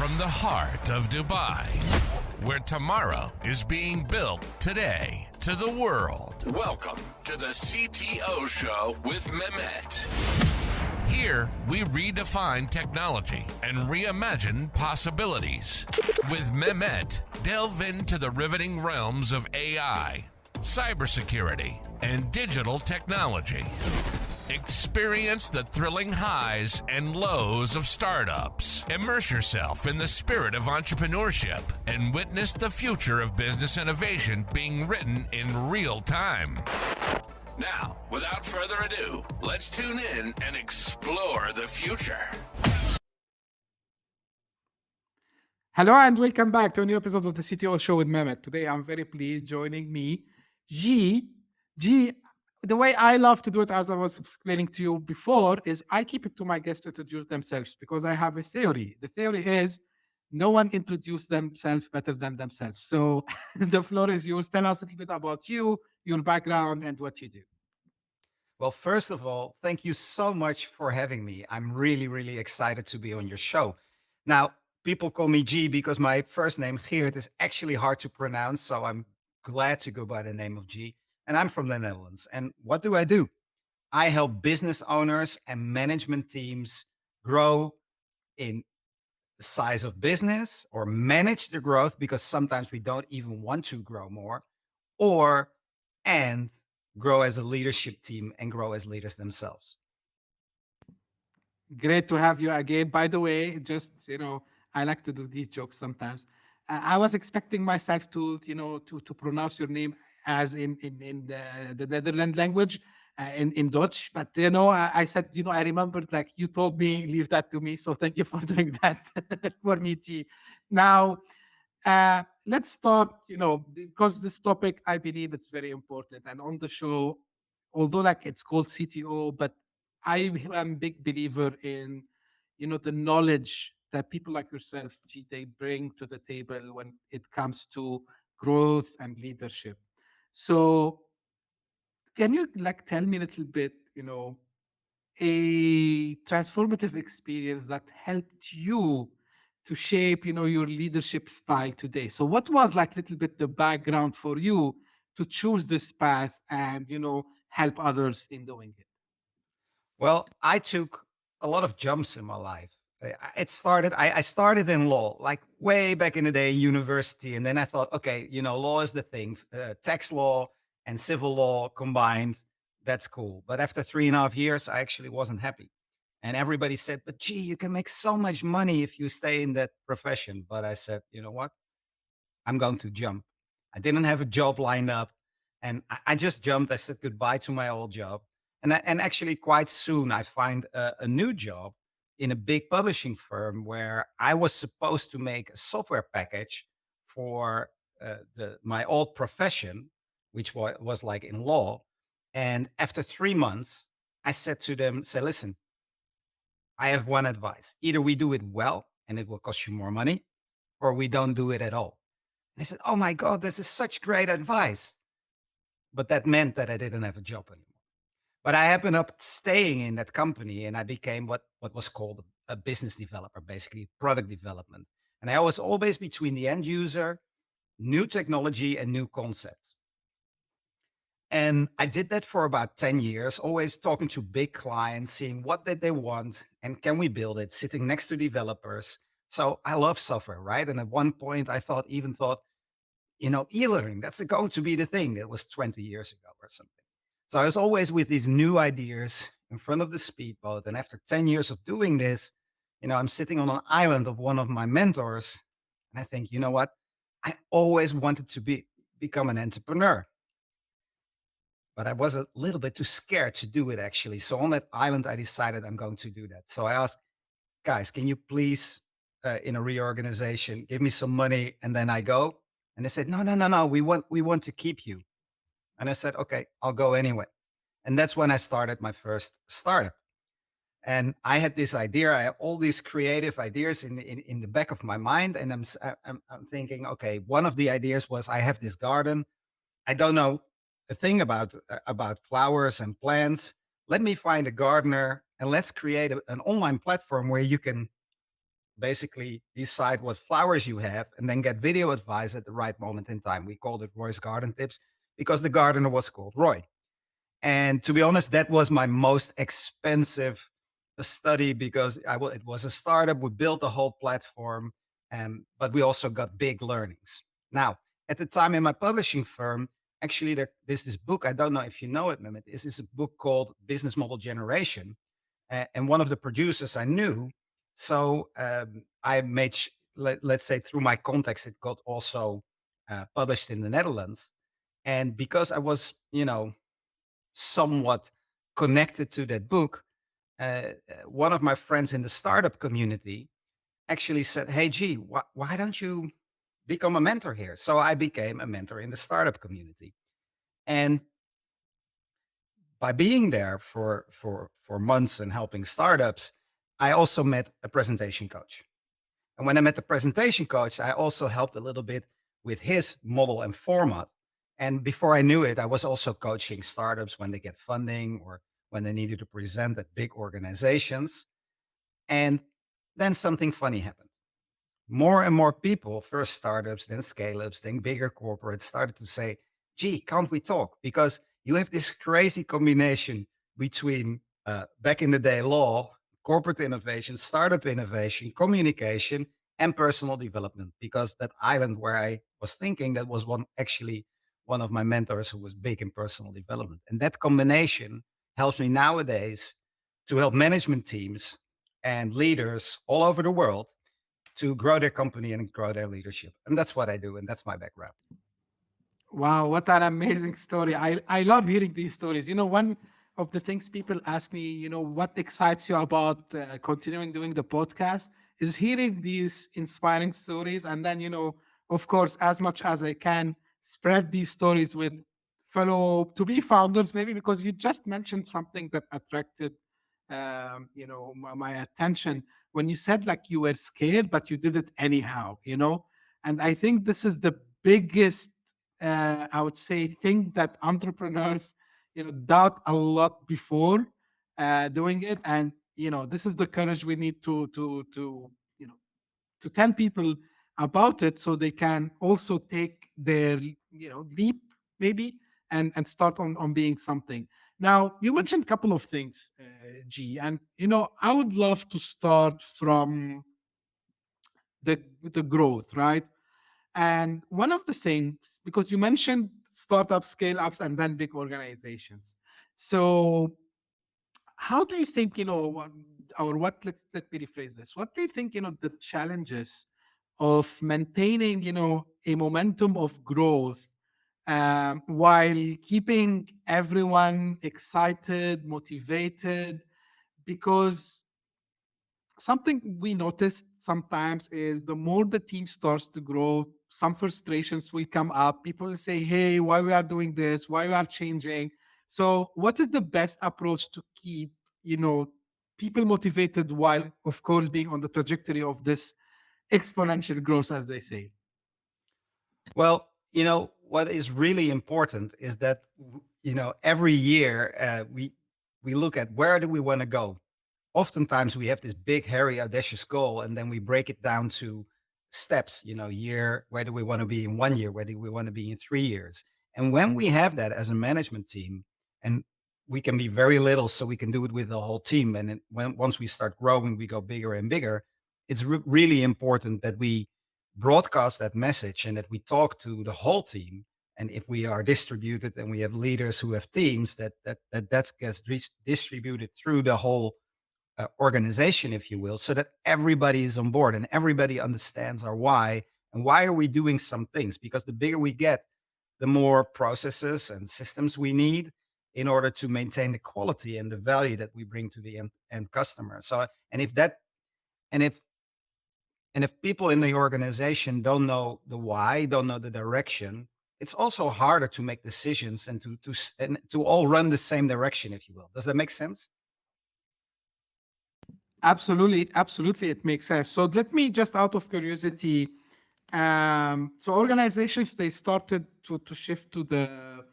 From the heart of Dubai, where tomorrow is being built today, to the world. Welcome to the CTO Show with Mehmet. Here, we redefine technology and reimagine possibilities. With Mehmet, delve into the riveting realms of AI, cybersecurity, and digital technology. Experience the thrilling highs and lows of startups. Immerse yourself in the spirit of entrepreneurship and witness the future of business innovation being written in real time. Now, without further ado, let's tune in and explore the future. Hello and welcome back to a new episode of the CTO Show with Mehmet. Today I'm very pleased joining me, G. The way I love to do it, as I was explaining to you before, is I keep it to my guests to introduce themselves because I have a theory. The theory is no one introduces themselves better than themselves. So the floor is yours. Tell us a little bit about you, your background, and what you do. Well, first of all, thank you so much for having me. I'm really, really excited to be on your show. Now, people call me G because my first name, Geert, is actually hard to pronounce. So I'm glad to go by the name of G. And I'm from the Netherlands. And what do? I help business owners and management teams grow in the size of business or manage the growth, because sometimes we don't even want to grow more, and grow as a leadership team and grow as leaders themselves. Great to have you again. By the way, just, I like to do these jokes sometimes. I was expecting myself to pronounce your name as in the Netherlands language, in Dutch. But, I said, I remembered, like, you told me, leave that to me. So thank you for doing that for me, G. Now, let's start, because this topic, I believe it's very important. And on the show, although like it's called CTO, but I am a big believer in, the knowledge that people like yourself, G, they bring to the table when it comes to growth and leadership. So can you tell me a little bit, a transformative experience that helped you to shape, your leadership style today? So what was a little bit the background for you to choose this path and, help others in doing it? Well, I took a lot of jumps in my life. I started in law, like way back in the day, university. And then I thought, okay, law is the thing, tax law and civil law combined. That's cool. But after 3.5 years, I actually wasn't happy. And everybody said, but gee, you can make so much money if you stay in that profession. But I said, you know what? I'm going to jump. I didn't have a job lined up. And I just jumped. I said goodbye to my old job. And actually quite soon I find a new job in a big publishing firm where I was supposed to make a software package for my old profession, which was like in law. And after 3 months, I said to them, listen, I have one advice. Either we do it well and it will cost you more money, or we don't do it at all. And they said, oh my God, this is such great advice. But that meant that I didn't have a job anymore. But I happened up staying in that company, and I became what was called a business developer, basically product development. And I was always between the end user, new technology, and new concepts. And I did that for about 10 years, always talking to big clients, seeing what did they want and can we build it, sitting next to developers. So I love software, right? And at one point I even thought, e-learning, that's going to be the thing. That was 20 years ago or something. So I was always with these new ideas in front of the speedboat. And after 10 years of doing this, I'm sitting on an island of one of my mentors. And I think, you know what? I always wanted to become an entrepreneur. But I was a little bit too scared to do it, actually. So on that island, I decided I'm going to do that. So I asked, guys, can you please, in a reorganization, give me some money and then I go? And they said, no, we want to keep you. And I said, okay, I'll go anyway. And that's when I started my first startup. And I had this idea. I had all these creative ideas in the back of my mind. And I'm thinking, okay, one of the ideas was I have this garden. I don't know a thing about flowers and plants. Let me find a gardener and let's create an online platform where you can basically decide what flowers you have and then get video advice at the right moment in time. We called it Roy's Garden Tips because the gardener was called Roy. And to be honest, that was my most expensive study because it was a startup. We built the whole platform, but we also got big learnings. Now, at the time in my publishing firm, actually, there's this book. I don't know if you know it, Mehmet. This is a book called Business Model Generation. And one of the producers I knew. So I made, let's say, through my contacts, it got also published in the Netherlands. And because I was, somewhat connected to that book, one of my friends in the startup community actually said, "Hey, G, why don't you become a mentor here?" So I became a mentor in the startup community. And by being there for months and helping startups, I also met a presentation coach. And when I met the presentation coach, I also helped a little bit with his model and format. And before I knew it, I was also coaching startups when they get funding or when they needed to present at big organizations. And then something funny happened. More and more people, first startups, then scale ups, then bigger corporates, started to say, "Gee, can't we talk? Because you have this crazy combination between back in the day law, corporate innovation, startup innovation, communication, and personal development." Because that island where I was thinking, that was actually one of my mentors who was big in personal development. And that combination helps me nowadays to help management teams and leaders all over the world to grow their company and grow their leadership. And that's what I do. And that's my background. Wow, what an amazing story. I love hearing these stories. One of the things people ask me, what excites you about continuing doing the podcast is hearing these inspiring stories. And then, of course, as much as I can, spread these stories with fellow to be founders, maybe because you just mentioned something that attracted, my attention when you said like you were scared, but you did it anyhow. And I think this is the biggest I would say thing that entrepreneurs doubt a lot before doing it, and this is the courage we need to to tell people about it so they can also take their leap maybe and start on being something. Now you mentioned a couple of things, G, and I would love to start from the growth, right? And one of the things, because you mentioned startups, scale ups, and then big organizations. So, how do you think, or what, let me rephrase this. What do you think, the challenges of maintaining, a momentum of growth while keeping everyone excited, motivated? Because something we noticed sometimes is the more the team starts to grow, some frustrations will come up. People will say, "Hey, why we are doing this? Why we are changing?" So, what is the best approach to keep, people motivated while, of course, being on the trajectory of this exponential growth, as they say? Well, what is really important is that, every year we look at where do we want to go. Oftentimes we have this big, hairy, audacious goal, and then we break it down to steps, year, where do we want to be in 1 year? Where do we want to be in 3 years? And when we have that as a management team, and we can be very little, so we can do it with the whole team. And then once we start growing, we go bigger and bigger. It's really important that we broadcast that message and that we talk to the whole team. And if we are distributed and we have leaders who have teams, that gets distributed through the whole organization, if you will, so that everybody is on board and everybody understands our why and why are we doing some things. Because the bigger we get, the more processes and systems we need in order to maintain the quality and the value that we bring to the end customer. So, and if that, and if and if people in the organization don't know the why, don't know the direction, it's also harder to make decisions and to all run the same direction, if you will. Does that make sense? Absolutely, absolutely, it makes sense. So let me just out of curiosity, so organizations they started to shift to the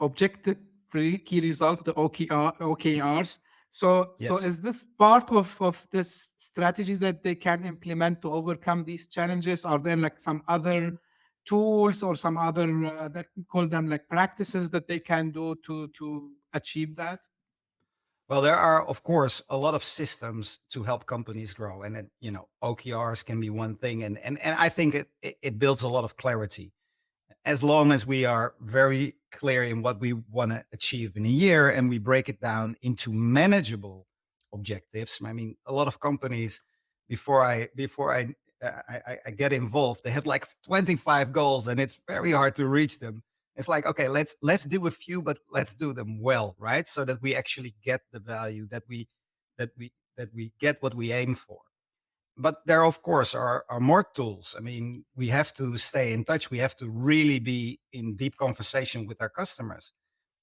objective key results, the OKRs. So Yes. is this part of this strategy that they can implement to overcome these challenges? Are there like some other tools or some other that we call them like practices that they can do to achieve that? Well, there are, of course, a lot of systems to help companies grow. And, OKRs can be one thing. And I think it builds a lot of clarity. As long as we are very clear in what we want to achieve in a year and we break it down into manageable objectives. I mean, a lot of companies before I get involved, they have like 25 goals and it's very hard to reach them. It's like, okay, let's do a few, but let's do them well, right? So that we actually get the value that we get what we aim for. But there, of course, are more tools. I mean, we have to stay in touch. We have to really be in deep conversation with our customers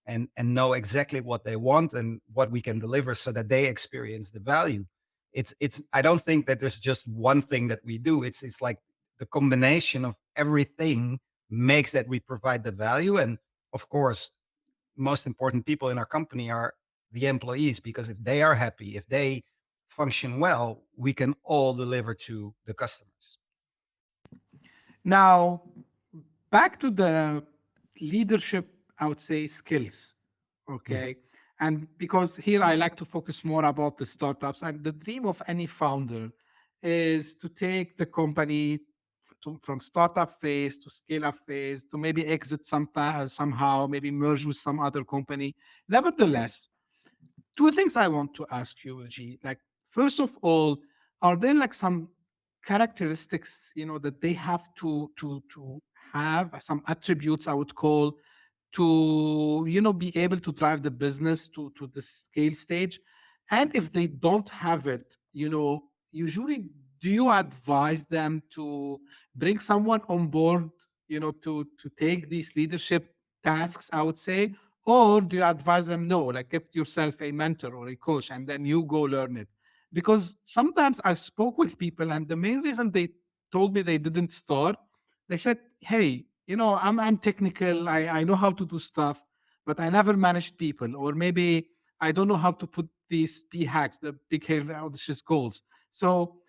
and know exactly what they want and what we can deliver so that they experience the value. It's I don't think that there's just one thing that we do. It's like the combination of everything makes that we provide the value. And of course, most important people in our company are the employees, because if they are happy, if they function well, we can all deliver to the customers. Now, back to the leadership, I would say skills. Mhm. Okay. And because here I like to focus more about the startups, and the dream of any founder is to take the company from startup phase to scale up phase to maybe exit somehow, maybe merge with some other company. Yes. Nevertheless, two things I want to ask you, G. Like, first of all, are there like some characteristics, that they have to have some attributes I would call to, be able to drive the business to the scale stage? And if they don't have it, usually do you advise them to bring someone on board, to take these leadership tasks, I would say, or do you advise them, no, like get yourself a mentor or a coach and then you go learn it? Because sometimes I spoke with people and the main reason they told me they didn't start, they said, hey, I'm technical, I know how to do stuff, but I never managed people. Or maybe I don't know how to put these P hacks, the big audacious goals. So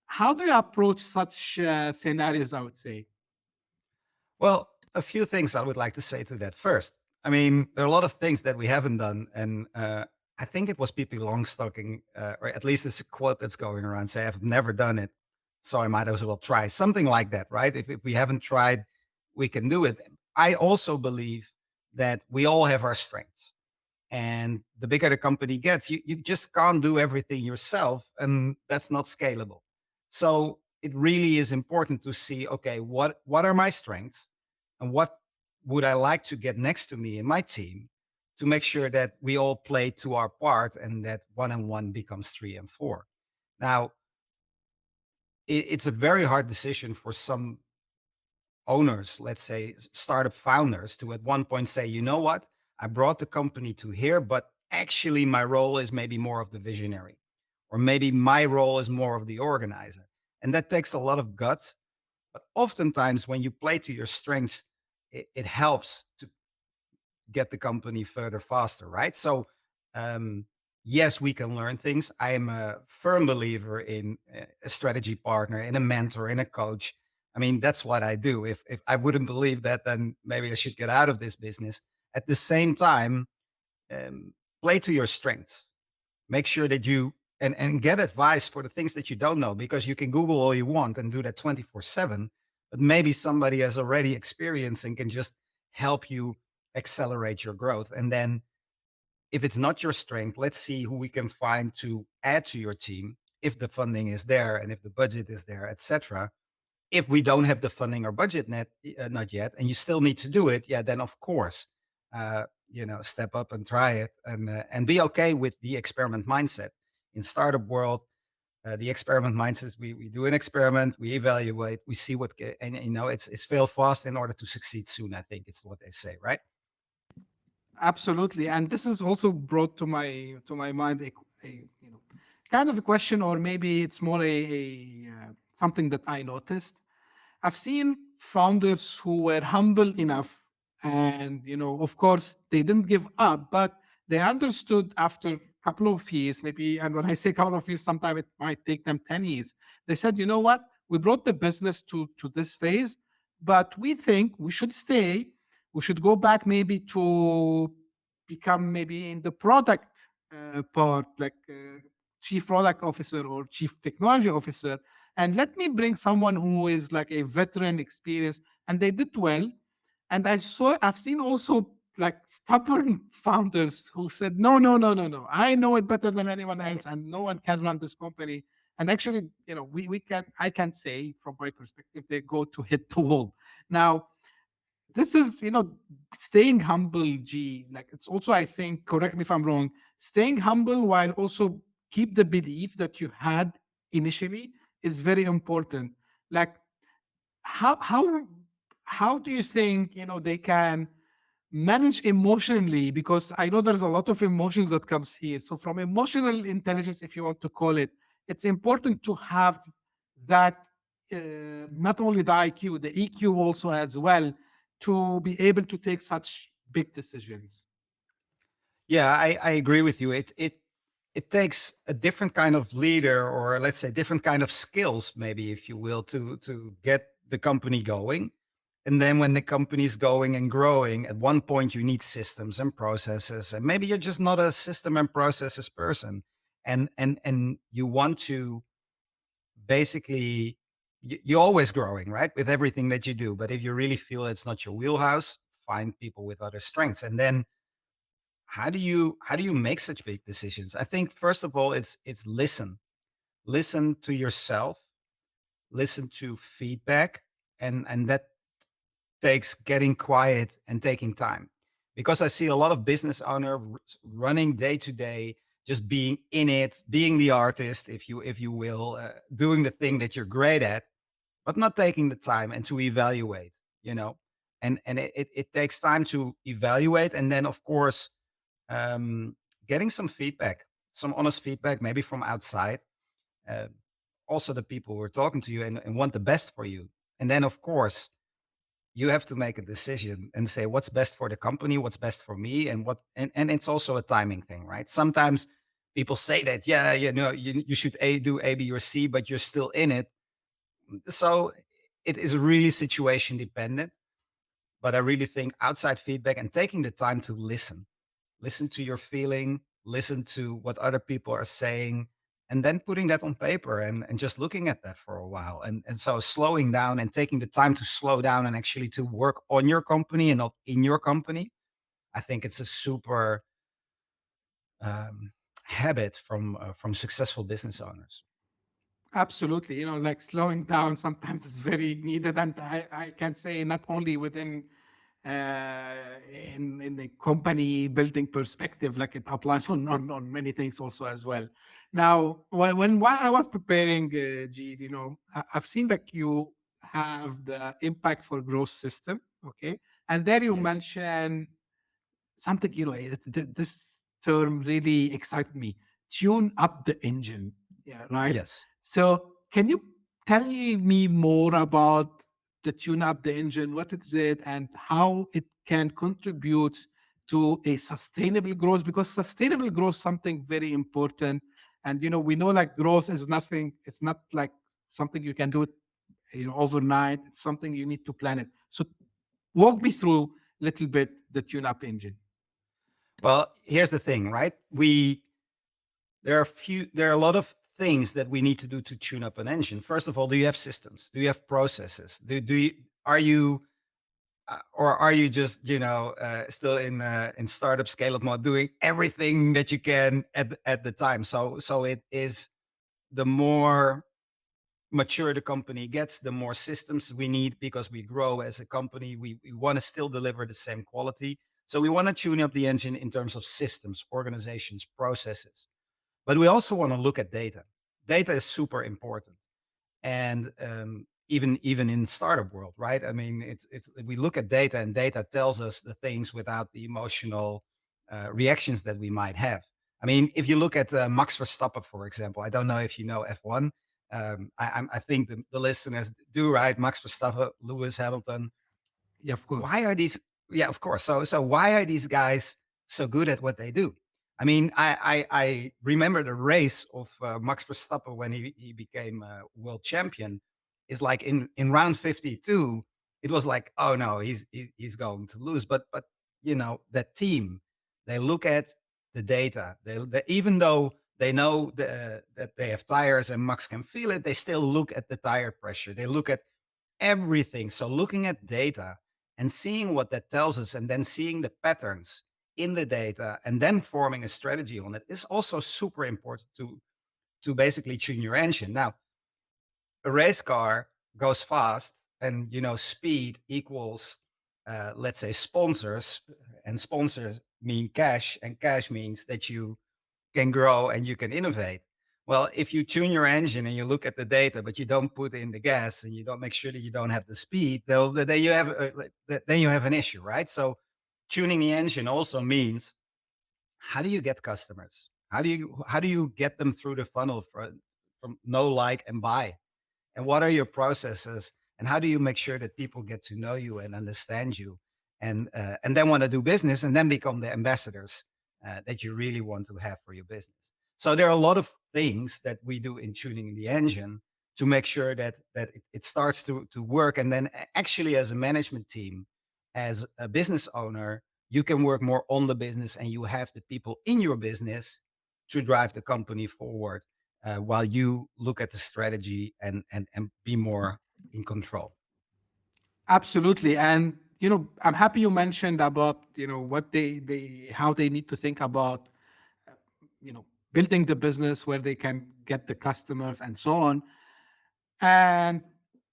how do you approach such scenarios, I would say? Well, a few things I would like to say to that. First, I mean, there are a lot of things that we haven't done, and I think it was Pippi Longstocking, or at least it's a quote that's going around, say, "I've never done it, so I might as well try." Something like that, right? If we haven't tried, we can do it. I also believe that we all have our strengths, and the bigger the company gets, you just can't do everything yourself, and that's not scalable. So it really is important to see, okay, what are my strengths, and what would I like to get next to me in my team, to make sure that we all play to our part and that one and one becomes three and four. Now, it's a very hard decision for some owners, let's say startup founders, to at one point say, you know what, I brought the company to here, but actually my role is maybe more of the visionary, or maybe my role is more of the organizer. And that takes a lot of guts. But oftentimes, when you play to your strengths, it helps to get the company further faster, right? So, um, yes, we can learn things. I am a firm believer in a strategy partner, in a mentor, in a coach. I mean, that's what I do. If I wouldn't believe that, then maybe I should get out of this business. At the same time, um, play to your strengths. Make sure that you and get advice for the things that you don't know, because you can Google all you want and do that 24/7. But maybe somebody has already experienced and can just help you accelerate your growth. And then if it's not your strength, let's see who we can find to add to your team, if the funding is there and if the budget is there, etc. If we don't have the funding or budget not yet, and you still need to do it, yeah, then of course, step up and try it, and be okay with the experiment mindset. In startup world, the experiment mindset is we do an experiment, we evaluate, we see and it's fail fast in order to succeed soon. I think it's what they say, right? Absolutely, and this is also brought to my mind kind of a question, or maybe it's more something that I noticed. I've seen founders who were humble enough, and of course, they didn't give up, but they understood after couple of years, maybe, and when I say couple of years, sometimes it might take them 10 years. They said, you know what? We brought the business to this phase, but we think we should stay. We should go back maybe to become maybe in the product part, like chief product officer or chief technology officer. And let me bring someone who is like a veteran experience. And they did well. And I've seen also like stubborn founders who said, no, no, no, no, no. I know it better than anyone else, and no one can run this company. And actually, I can say from my perspective, they go to hit the wall. Now, this is, staying humble, G. Like it's also, I think, correct me if I'm wrong, staying humble while also keep the belief that you had initially is very important. Like how how how do you think they can manage emotionally, because I know there's a lot of emotion that comes here. So from emotional intelligence, if you want to call it, it's important to have that, not only the IQ, the EQ also as well, to be able to take such big decisions. Yeah, I agree with you. It takes a different kind of leader, or let's say different kind of skills, maybe, if you will, to get the company going. And then when the company is going and growing, at one point you need systems and processes. And maybe you're just not a system and processes person. And you want to basically, you're always growing, right? With everything that you do. But if you really feel it's not your wheelhouse, find people with other strengths. And then how do you make such big decisions? I think first of all, it's listen to yourself, listen to feedback, and that takes getting quiet and taking time, because I see a lot of business owner running day to day, just being in it, being the artist, if you will, doing the thing that you're great at, but not taking the time and to evaluate, and it takes time to evaluate, and then of course, um, getting some feedback, some honest feedback, maybe from outside, uh, also the people who are talking to you and want the best for you. And then of course you have to make a decision and say what's best for the company, what's best for me, and it's also a timing thing, right? Sometimes people say that, yeah, you should do A, B, or C, but you're still in it. So it is really situation dependent. But I really think outside feedback and taking the time to listen to your feeling, listen to what other people are saying, and then putting that on paper and just looking at that for a while. And so slowing down and taking the time to slow down and actually to work on your company and not in your company. I think it's a super um, habit from successful business owners. Absolutely. Like slowing down sometimes is very needed. And I can say not only within in the company building perspective, like it applies on many things also as well. Now, while I was preparing, G, I've seen that you have the impact for growth system. Okay. And there you Yes. mention something, this term really excited me. Tune up the engine. Yeah, right. Yes. So can you tell me more about the tune up the engine, what is it, and how it can contribute to a sustainable growth? Because sustainable growth is something very important. And we know like growth is nothing, it's not like something you can do it overnight. It's something you need to plan it. So walk me through a little bit the tune up engine. Well, here's the thing, right? There are a lot of things that we need to do to tune up an engine. First of all, do you have systems? Do you have processes? Do you are you or are you just still in startup scale up mode, doing everything that you can at the time? So it is, the more mature the company gets, the more systems we need, because we grow as a company. We want to still deliver the same quality. So we want to tune up the engine in terms of systems, organizations, processes. But we also want to look at data. Data is super important. And even in startup world, right? I mean, it's we look at data, and data tells us the things without the emotional reactions that we might have. I mean, if you look at Max Verstappen, for example, I don't know if you know F1. I think the listeners do, right? Max Verstappen, Lewis Hamilton. Yeah, of course. Why are these? Yeah, of course. So why are these guys so good at what they do? I mean, I remember the race of Max Verstappen when he became world champion. Is like in round 52, it was like, oh no, he's going to lose. But that team, they look at the data. They even though they know that they have tires and Max can feel it, they still look at the tire pressure. They look at everything. So looking at data and seeing what that tells us, and then seeing the patterns in the data, and then forming a strategy on it is also super important to basically tune your engine. Now, a race car goes fast, and speed equals, let's say, sponsors, and sponsors mean cash, and cash means that you can grow and you can innovate. Well, if you tune your engine and you look at the data, but you don't put in the gas and you don't make sure that you don't have the speed, then you have then you have an issue, right? So tuning the engine also means, how do you get customers? How do you get them through the funnel from know, like, and buy? And what are your processes? And how do you make sure that people get to know you and understand you, and then want to do business, and then become the ambassadors that you really want to have for your business? So there are a lot of things that we do in tuning the engine to make sure that it starts to work. And then actually, as a management team, as a business owner, you can work more on the business, and you have the people in your business to drive the company forward, while you look at the strategy and be more in control. Absolutely. And I'm happy you mentioned about what they how they need to think about building the business where they can get the customers and so on. And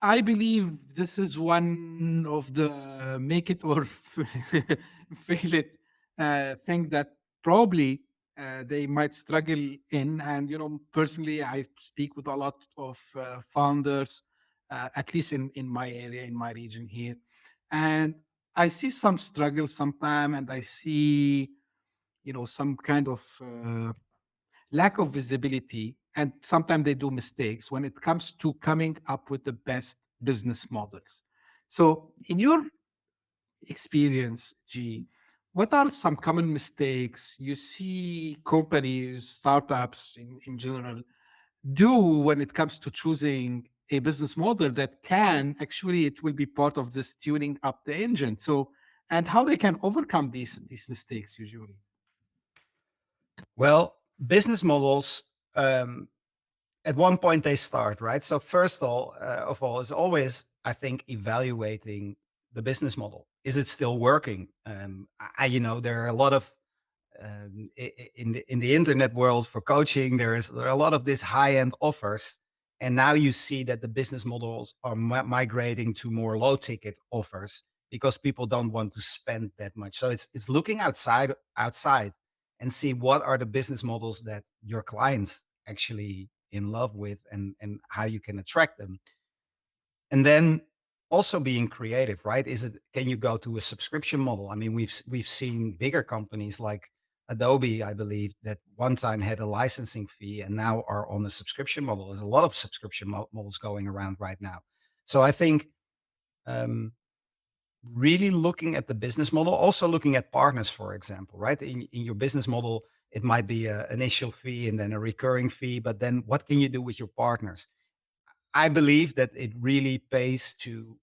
I believe this is one of the make it or fail it thing that probably they might struggle in. And personally, I speak with a lot of founders, at least in my area, in my region here, and I see some struggle sometime, and I see some kind of lack of visibility, and sometimes they do mistakes when it comes to coming up with the best business models. So in your experience, G, what are some common mistakes you see companies, startups in general do when it comes to choosing a business model that can actually, it will be part of this tuning up the engine? So, and how they can overcome these mistakes usually? Well, business models, um, at one point they start, right? So first of all is always, I think, evaluating the business model. Is it still working? There are a lot of, in the internet world for coaching, there are a lot of these high-end offers, and now you see that the business models are migrating to more low-ticket offers, because people don't want to spend that much. So it's looking outside and see what are the business models that your clients actually in love with, and how you can attract them. And then also being creative, right? Can you go to a subscription model? I mean, we've seen bigger companies like Adobe, I believe, that one time had a licensing fee and now are on a subscription model. There's a lot of subscription models going around right now. So I think, um, really looking at the business model, also looking at partners, for example, right? In your business model, it might be an initial fee and then a recurring fee, but then what can you do with your partners? I believe that it really pays to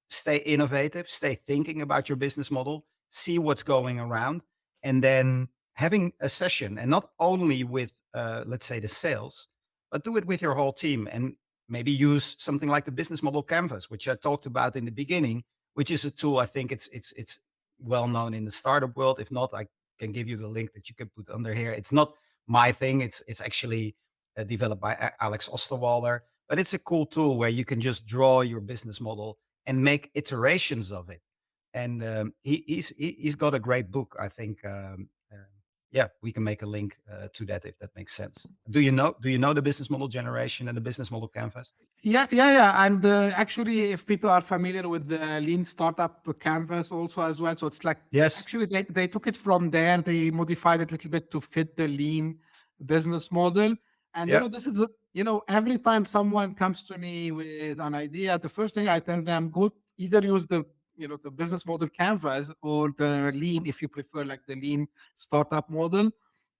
stay innovative, stay thinking about your business model, see what's going around, and then having a session, and not only with, let's say, the sales, but do it with your whole team, and maybe use something like the business model canvas, which I talked about in the beginning, which is a tool. I think it's well known in the startup world. If not, I can give you the link that you can put under here. It's not my thing. It's actually developed by Alex Osterwalder, but it's a cool tool where you can just draw your business model and make iterations of it. And he's got a great book, I think. Yeah, we can make a link to that if that makes sense. Do you know the business model generation and the business model canvas? Yeah, yeah, yeah. And actually, if people are familiar with the lean startup canvas also as well, so it's like Yes. actually they took it from there, they modified it a little bit to fit the lean business model. And Yeah. this is every time someone comes to me with an idea, the first thing I tell them, go either use the business model canvas or the lean, if you prefer, like the lean startup model.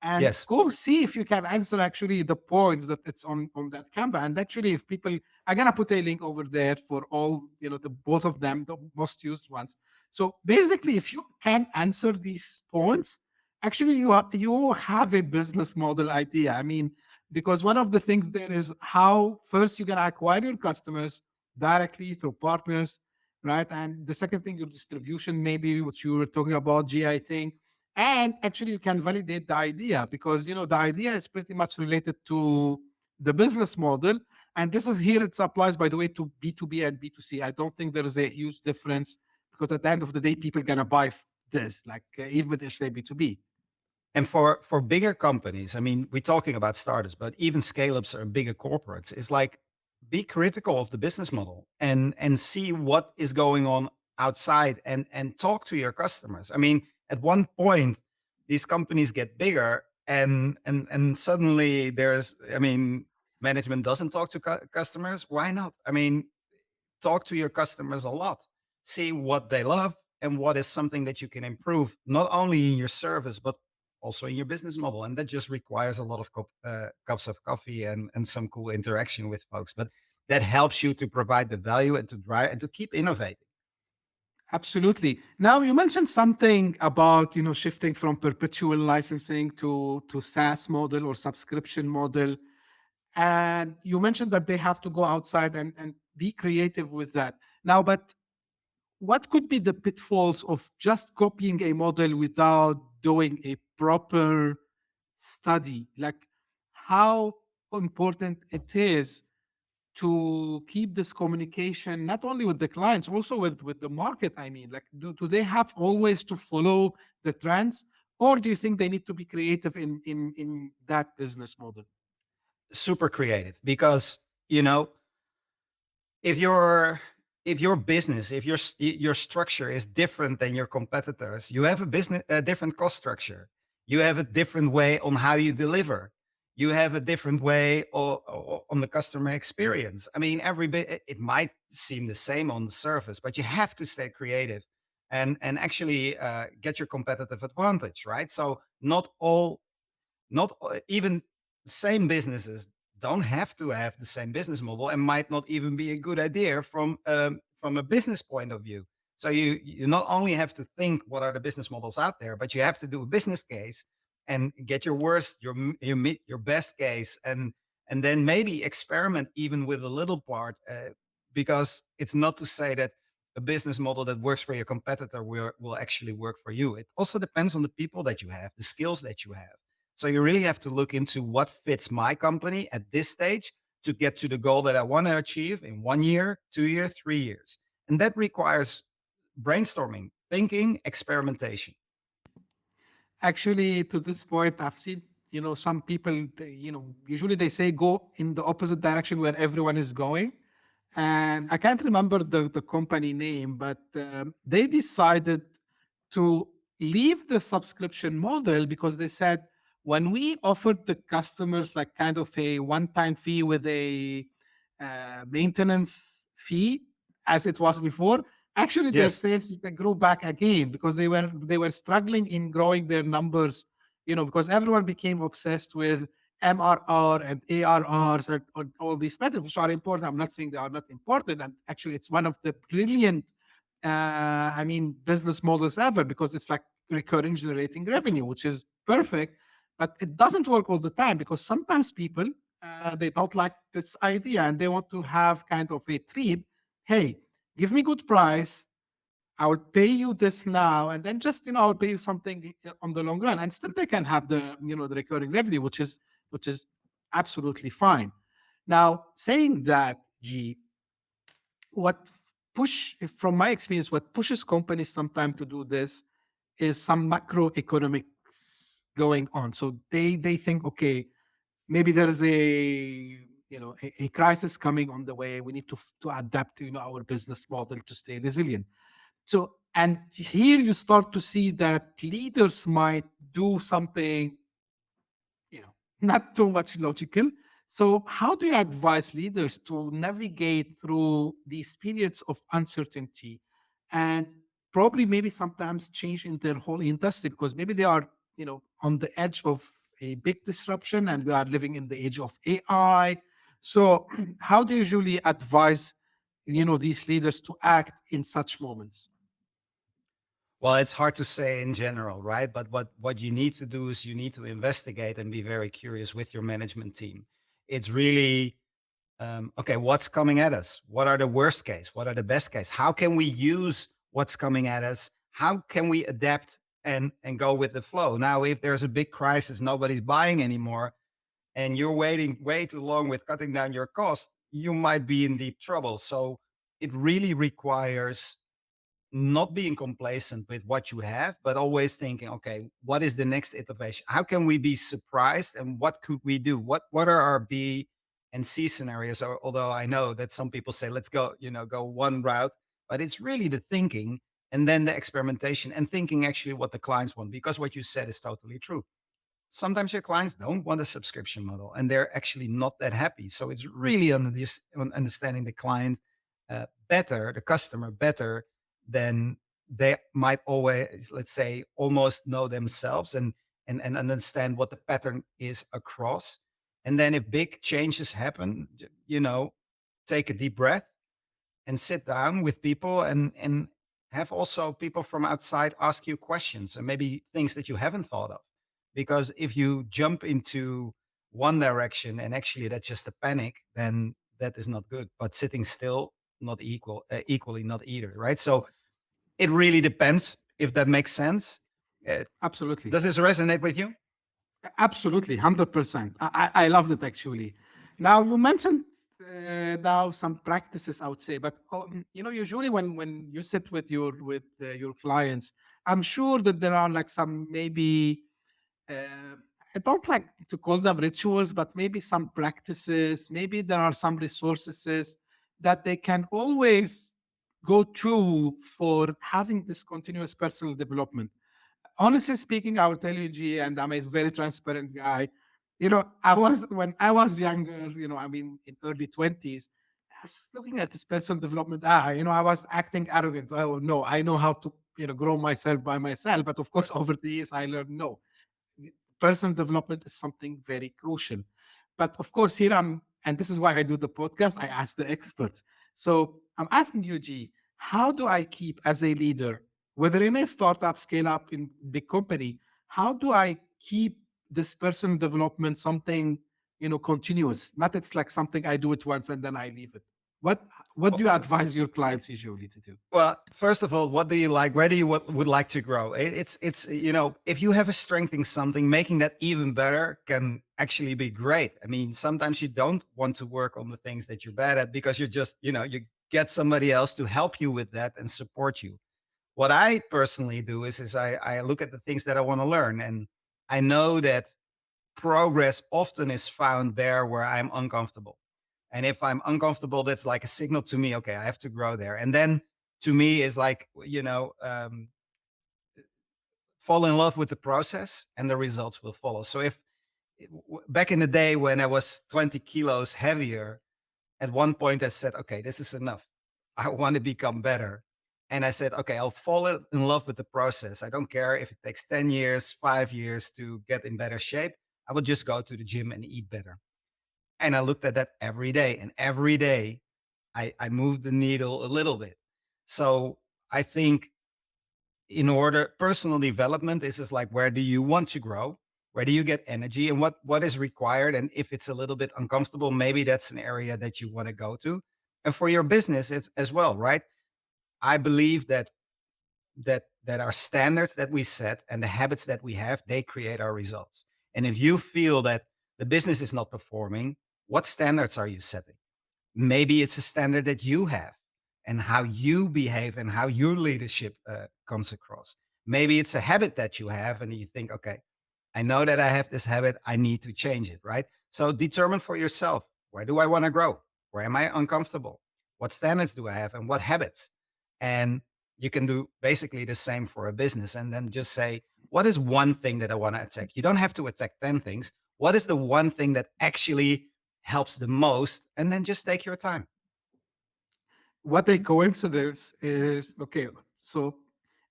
and Yes. go see if you can answer actually the points that it's on that Canva. And actually, if people, I'm gonna put a link over there for all, the both of them, the most used ones. So basically, if you can answer these points, actually you have a business model idea. I mean, because one of the things there is how first you're gonna acquire your customers directly through partners, right? And the second thing, your distribution, maybe, which you were talking about, G, I think. And actually, you can validate the idea because the idea is pretty much related to the business model. And this is here, it applies, by the way, to B2B and B2C. I don't think there is a huge difference because at the end of the day, people gonna buy this, like even if they B2B. And for bigger companies, I mean, we're talking about startups, but even scale-ups or bigger corporates, it's like be critical of the business model and see what is going on outside and talk to your customers. I mean, at one point, these companies get bigger and suddenly management doesn't talk to customers. Why not? I mean, talk to your customers a lot, see what they love and what is something that you can improve, not only in your service, but also in your business model. And that just requires a lot of cups of coffee and some cool interaction with folks. But that helps you to provide the value and to drive and to keep innovating. Absolutely. Now you mentioned something about shifting from perpetual licensing to SaaS model or subscription model, and you mentioned that they have to go outside and be creative with that. Now, but what could be the pitfalls of just copying a model without doing a proper study? Like how important it is to keep this communication not only with the clients, also with the market. I mean, like, do they have always to follow the trends, or do you think they need to be creative in that business model? Super creative because, you know, if your business, if your structure is different than your competitors, you have a different cost structure, you have a different way on how you deliver, you have a different way on the customer experience. I mean, every bit, it might seem the same on the surface, but you have to stay creative and actually get your competitive advantage, right? So not even same businesses don't have to have the same business model and might not even be a good idea from a business point of view. So you not only have to think what are the business models out there, but you have to do a business case and get your worst, your best case, and then maybe experiment even with a little part, because it's not to say that a business model that works for your competitor will actually work for you. It also depends on the people that you have, the skills that you have. So you really have to look into what fits my company at this stage to get to the goal that I want to achieve in 1 year, 2 years, 3 years. And that requires brainstorming, thinking, experimentation. Actually, to this point, I've seen, some people, usually they say go in the opposite direction where everyone is going. And I can't remember the company name, but they decided to leave the subscription model because they said when we offered the customers like kind of a one-time fee with a maintenance fee as it was before, actually their Yes. sales they grew back again because they were struggling in growing their numbers, because everyone became obsessed with MRR and ARRs and all these metrics, which are important. I'm not saying they are not important. And actually, it's one of the brilliant, business models ever because it's like recurring generating revenue, which is perfect. But it doesn't work all the time because sometimes people, they don't like this idea and they want to have kind of a treat. Hey, give me good price. I will pay you this now, and then just I'll pay you something on the long run, and still they can have the recurring revenue, which is absolutely fine. Now, saying that, G, what from my experience, what pushes companies sometimes to do this is some macroeconomic going on. So they think, okay, maybe there is a crisis coming on the way. We need to adapt our business model to stay resilient. So, and here you start to see that leaders might do something, not too much logical. So, how do you advise leaders to navigate through these periods of uncertainty and probably maybe sometimes change in their whole industry because maybe they are, on the edge of a big disruption, and we are living in the age of AI. So how do you usually advise, these leaders to act in such moments? Well, it's hard to say in general, right? But what you need to do is you need to investigate and be very curious with your management team. It's really okay, what's coming at us? What are the worst case? What are the best case? How can we use what's coming at us? How can we adapt and go with the flow? Now, if there's a big crisis, nobody's buying anymore, and you're waiting way too long with cutting down your cost, you might be in deep trouble. So it really requires not being complacent with what you have, but always thinking, okay, what is the next iteration? How can we be surprised, and what could we do? What are our B and C scenarios? Although I know that some people say, let's go, go one route, but it's really the thinking and then the experimentation and thinking actually what the clients want, because what you said is totally true. Sometimes your clients don't want a subscription model and they're actually not that happy. So it's really on this on understanding the client better, the customer better than they might always, let's say, almost know themselves, and understand what the pattern is across. And then if big changes happen, take a deep breath and sit down with people, and have also people from outside ask you questions and maybe things that you haven't thought of. Because if you jump into one direction and actually that's just a panic, then that is not good. But sitting still, not equally not either, right? So it really depends, if that makes sense. Uh, Absolutely. does this resonate with you? Absolutely, 100%. I loved it actually. Now you mentioned now some practices, I would say, but usually when you sit with your clients, I'm sure that there are like some maybe I don't like to call them rituals, but maybe some practices. Maybe there are some resources that they can always go to for having this continuous personal development. Honestly speaking, I will tell you, G, and I'm a very transparent guy. When I was younger, I mean, in early 20s, I was looking at this personal development. I was acting arrogant. Oh, no, I know how to, grow myself by myself. But of course, over the years, I learned no, personal development is something very crucial. But of course, here and this is why I do the podcast, I ask the experts. So I'm asking you, G, how do I keep as a leader, whether in a startup, scale up, in big company, how do I keep this personal development something, continuous? Not it's like something I do it once and then I leave it. What what do you advise your clients usually to do? Well, first of all, what do you like? Where do you would like to grow? It's if you have a strength in something, making that even better can actually be great. I mean, sometimes you don't want to work on the things that you're bad at because you just, you get somebody else to help you with that and support you. What I personally do is I look at the things that I want to learn, and I know that progress often is found there where I'm uncomfortable. And if I'm uncomfortable, that's like a signal to me, okay, I have to grow there. And then to me is like, fall in love with the process and the results will follow. So if back in the day when I was 20 kilos heavier, at one point I said, okay, this is enough. I want to become better. And I said, okay, I'll fall in love with the process. I don't care if it takes 10 years, 5 years to get in better shape. I will just go to the gym and eat better. And I looked at that every day. And every day I moved the needle a little bit. So I think in order, personal development is just like, where do you want to grow? Where do you get energy, and what is required? And if it's a little bit uncomfortable, maybe that's an area that you want to go to. And for your business, it's as well, right? I believe that our standards that we set and the habits that we have, they create our results. And if you feel that the business is not performing, what standards are you setting? Maybe it's a standard that you have and how you behave and how your leadership comes across. Maybe it's a habit that you have and you think, okay, I know that I have this habit, I need to change it, right? So determine for yourself, where do I want to grow? Where am I uncomfortable? What standards do I have and what habits? And you can do basically the same for a business, and then just say, what is one thing that I want to attack? You don't have to attack 10 things. What is the one thing that actually helps the most? And then just take your time. What a coincidence is, okay, so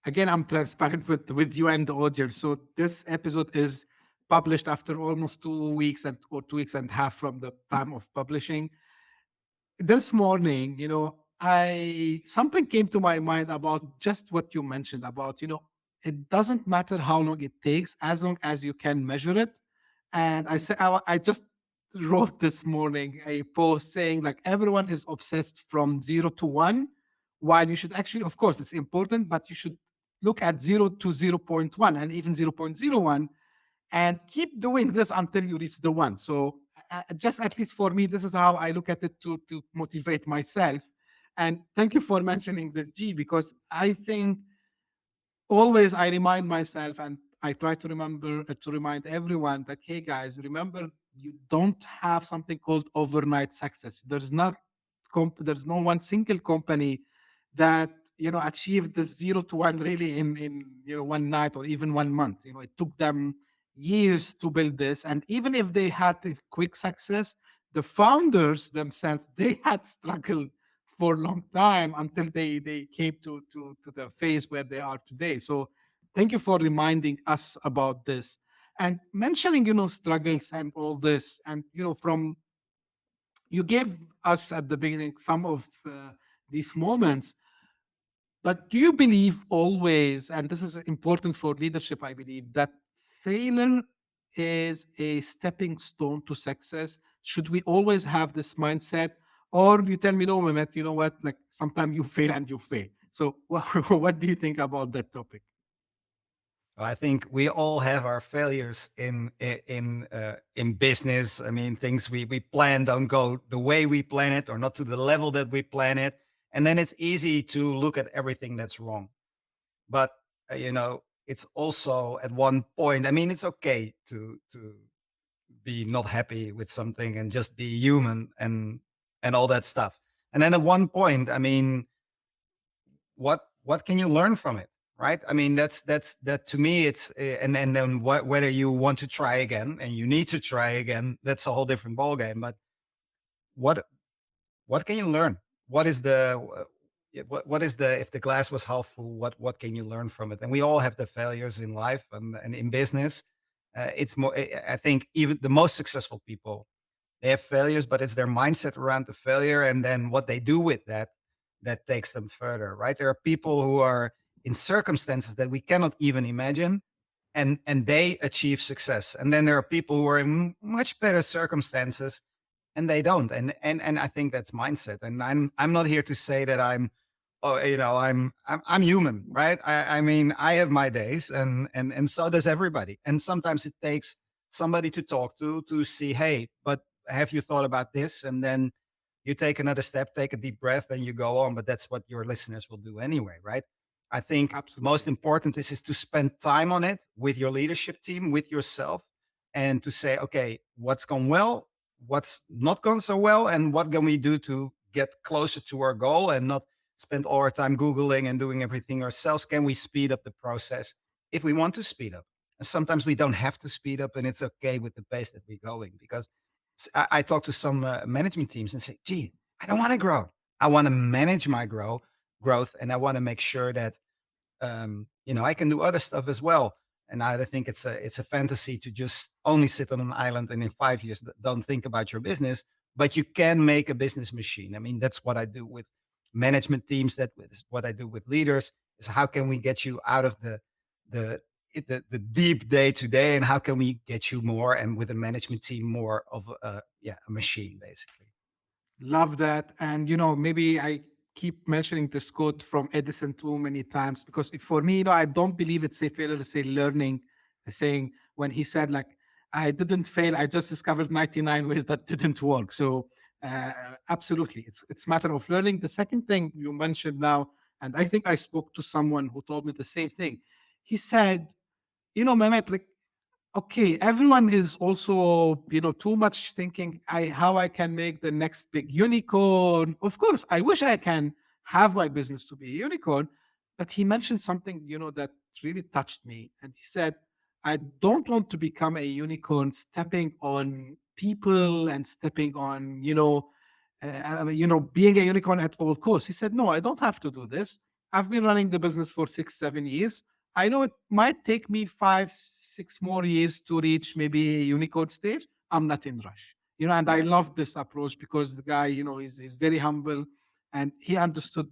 again, I'm transparent with you and the audience. So this episode is published after almost 2 weeks or 2 weeks and a half from the time of publishing. This morning, I something came to my mind about just what you mentioned about, it doesn't matter how long it takes as long as you can measure it. And I said, I just wrote this morning a post saying like everyone is obsessed from 0 to 1, while you should actually, of course, it's important, but you should look at 0 to 0.1 and even 0.01 and keep doing this until you reach the 1. So just at least for me, this is how I look at it to motivate myself. And thank you for mentioning this, G, because I think always I remind myself and I try to remember to remind everyone that, hey guys, remember you don't have something called overnight success. There's no one single company that achieved the 0 to 1 really in one night or even 1 month. It took them years to build this, and even if they had a quick success, the founders themselves, they had struggled for a long time until they came to the phase where they are today. So thank you for reminding us about this and mentioning struggles and all this. And from you gave us at the beginning some of these moments, but do you believe always, and this is important for leadership, I believe, that failure is a stepping stone to success? Should we always have this mindset? Or you tell me, no, Mehmet, you know what? Like sometimes you fail and you fail. So what do you think about that topic? I think we all have our failures in business. I mean, things we plan don't go the way we plan it or not to the level that we plan it, and then it's easy to look at everything that's wrong. But it's also at one point. I mean, it's okay to be not happy with something and just be human and all that stuff. And then at one point, I mean, what can you learn from it, right? I mean, that to me, it's and then whether you want to try again and you need to try again, that's a whole different ballgame. But what what can you learn? What is the what is the if the glass was half full? What can you learn from it? And we all have the failures in life and in business. It's more. I think even the most successful people, they have failures, but it's their mindset around the failure and then what they do with that that takes them further, right? There are people who are in circumstances that we cannot even imagine, and they achieve success. And then there are people who are in much better circumstances and they don't. And I think that's mindset. And I'm not here to say that I'm human, right? I mean, I have my days, and so does everybody. And sometimes it takes somebody to talk to see, hey, but have you thought about this? And then you take another step, take a deep breath, and you go on. But that's what your listeners will do anyway, right? I think most Absolutely. important is to spend time on it with your leadership team, with yourself, and to say, okay, what's gone well, what's not gone so well, and what can we do to get closer to our goal and not spend all our time Googling and doing everything ourselves. Can we speed up the process if we want to speed up? And sometimes we don't have to speed up, and it's okay with the pace that we're going. Because I talk to some management teams and say, gee, I don't want to grow. I want to manage my growth, and I want to make sure that I can do other stuff as well. And I think it's a fantasy to just only sit on an island and in 5 years don't think about your business. But you can make a business machine. I mean, that's what I do with management teams. That is what I do with leaders. Is how can we get you out of the the deep day to day, and how can we get you more, and with a management team, more of a machine basically. Love that. And, maybe I keep mentioning this quote from Edison too many times because for me, I don't believe it's a failure, it's a learning. Saying when he said, like, I didn't fail, I just discovered 99 ways that didn't work. So, absolutely, it's matter of learning. The second thing you mentioned now, and I think I spoke to someone who told me the same thing. He said, Mehmet, like, okay, everyone is also, too much thinking how I can make the next big unicorn. Of course, I wish I can have my business to be a unicorn, but he mentioned something, that really touched me. And he said, I don't want to become a unicorn stepping on people and stepping on, being a unicorn at all costs. He said, no, I don't have to do this. I've been running the business for 6, 7 years. I know it might take me 5, 6 more years to reach maybe a Unicode stage. I'm not in rush, and I love this approach because the guy, he's very humble and he understood,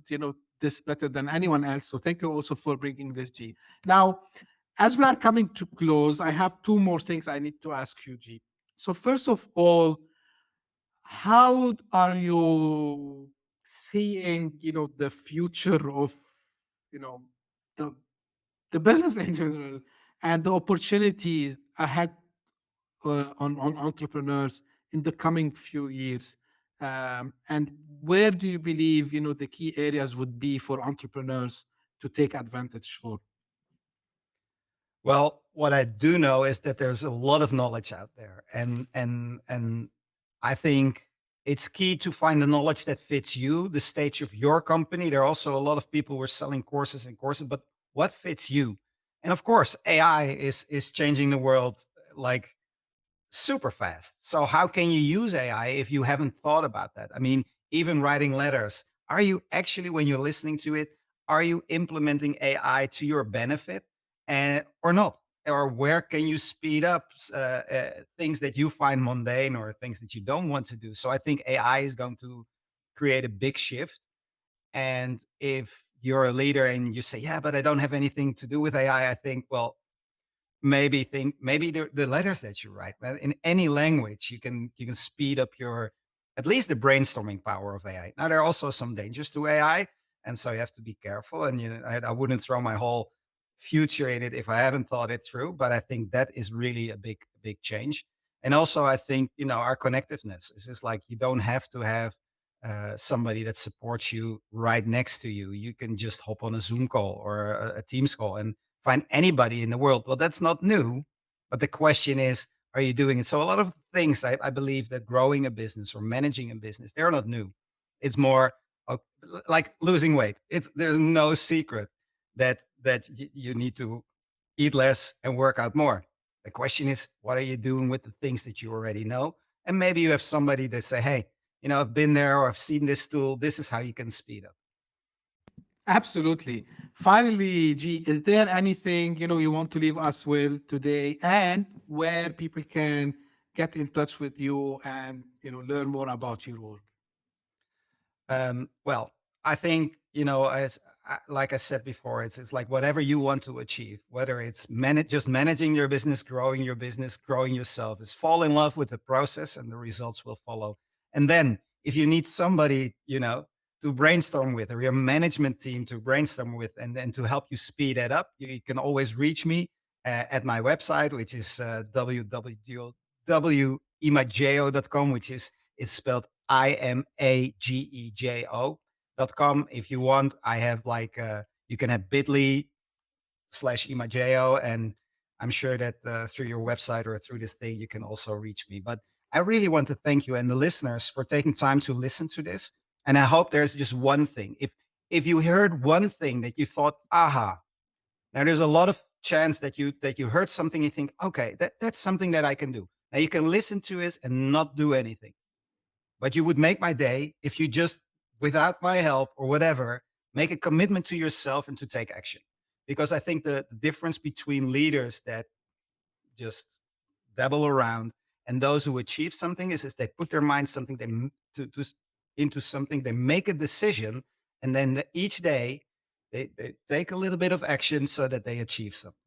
this better than anyone else. So thank you also for bringing this, G. Now, as we are coming to close, I have two more things I need to ask you, G. So first of all, how are you seeing, the future of, the business in general and the opportunities ahead on entrepreneurs in the coming few years? And where do you believe, the key areas would be for entrepreneurs to take advantage for? Well, what I do know is that there's a lot of knowledge out there, and I think it's key to find the knowledge that fits you, the stage of your company. There are also a lot of people who are selling courses and courses, but what fits you? And of course, AI is changing the world like super fast. So how can you use AI if you haven't thought about that? I mean, even writing letters, are you actually, when you're listening to it, are you implementing AI to your benefit and or not? Or where can you speed up things that you find mundane or things that you don't want to do? So I think AI is going to create a big shift. And if you're a leader and you say, yeah, but I don't have anything to do with AI, I think, well, maybe the letters that you write, man, in any language, you can speed up your at least the brainstorming power of AI. Now there are also some dangers to AI, and so you have to be careful. And I wouldn't throw my whole future in it if I haven't thought it through. But I think that is really a big change. And also, I think our connectiveness is just like you don't have to have somebody that supports you right next to you. You can just hop on a Zoom call or a Teams call and find anybody in the world. Well, that's not new, but the question is, are you doing it? So a lot of things I believe that growing a business or managing a business, they're not new. It's more like losing weight. There's no secret that you need to eat less and work out more. The question is, what are you doing with the things that you already know? And maybe you have somebody that say, hey, I've been there or I've seen this tool. This is how you can speed up. Absolutely. Finally, G, is there anything you want to leave us with today, and where people can get in touch with you and learn more about your work? Well, I think like I said before, it's like whatever you want to achieve, whether it's just managing your business, growing yourself, is fall in love with the process, and the results will follow. And then, if you need somebody, to brainstorm with, or your management team to brainstorm with, and then to help you speed that up, you can always reach me at my website, which is www.imagejo.com, which is it's spelled imagejo.com. If you want, I have you can have bit.ly/imageo, and I'm sure that through your website or through this thing, you can also reach me. But I really want to thank you and the listeners for taking time to listen to this. And I hope there's just one thing. If you heard one thing that you thought, aha, now there's a lot of chance that you heard something, you think, okay, that's something that I can do. Now you can listen to it and not do anything. But you would make my day if you just, without my help or whatever, make a commitment to yourself and to take action. Because I think the difference between leaders that just dabble around and those who achieve something is they put their mind something into something, they make a decision, and then each day they take a little bit of action so that they achieve something.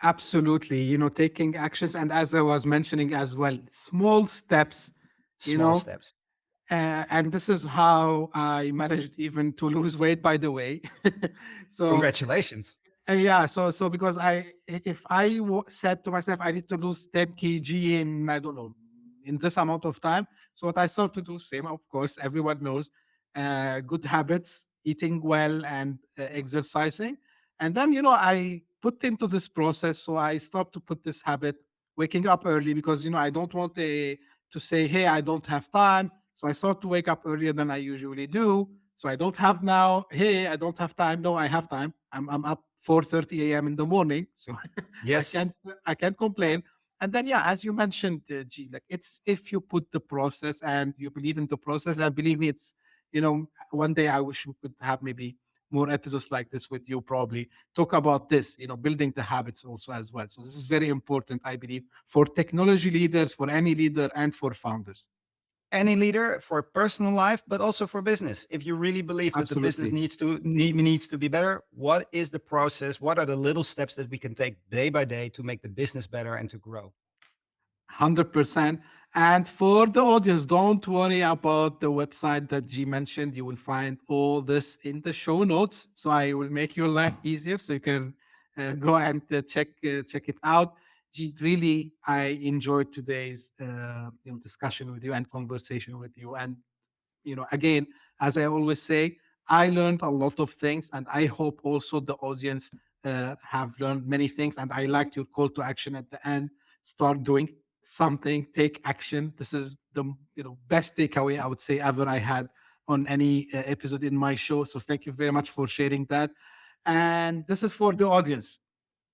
Absolutely. Taking actions. And as I was mentioning as well, small steps, you Small know, steps. and this is how I managed even to lose weight, by the way. So Congratulations. yeah, so because if I said to myself I need to lose 10 kg in, I don't know, in this amount of time, so what I start to do, same, of course, everyone knows, good habits, eating well and exercising, and then I put into this process. So I start to put this habit, waking up early, because I don't want to say, hey, I don't have time. So I start to wake up earlier than I usually do. So I don't have now, hey, I don't have time. No, I have time. I'm up 4:30 a.m. in the morning. So I Yes. can't I can't complain. And then yeah, as you mentioned, G, like, it's if you put the process and you believe in the process, and believe me, it's one day I wish we could have maybe more episodes like this with you, probably talk about this, building the habits also as well. So this is very important, I believe, for technology leaders, for any leader, and for founders. Any leader for personal life, but also for business. If you really believe that the business needs to be better, what is the process? What are the little steps that we can take day by day to make the business better and to grow? 100%. And for the audience, don't worry about the website that G mentioned. You will find all this in the show notes. So I will make your life easier so you can go and check it out. G, really, I enjoyed today's discussion with you and conversation with you. And again, as I always say, I learned a lot of things, and I hope also the audience have learned many things. And I liked your call to action at the end. Start doing something, take action. This is the best takeaway I would say ever I had on any episode in my show. So thank you very much for sharing that. And this is for the audience.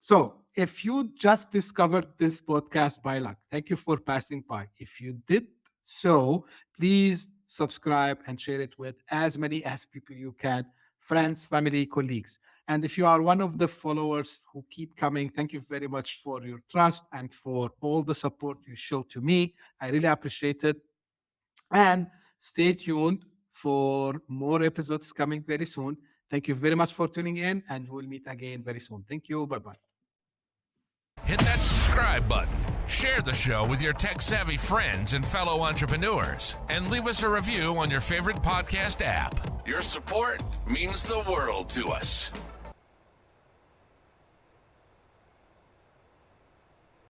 So if you just discovered this podcast by luck, thank you for passing by. If you did so, please subscribe and share it with as many as people you can, friends, family, colleagues. And if you are one of the followers who keep coming, thank you very much for your trust and for all the support you show to me. I really appreciate it. And stay tuned for more episodes coming very soon. Thank you very much for tuning in, and we'll meet again very soon. Thank you. Bye-bye. Hit that subscribe button, share the show with your tech-savvy friends and fellow entrepreneurs, and leave us a review on your favorite podcast app. Your support means the world to us.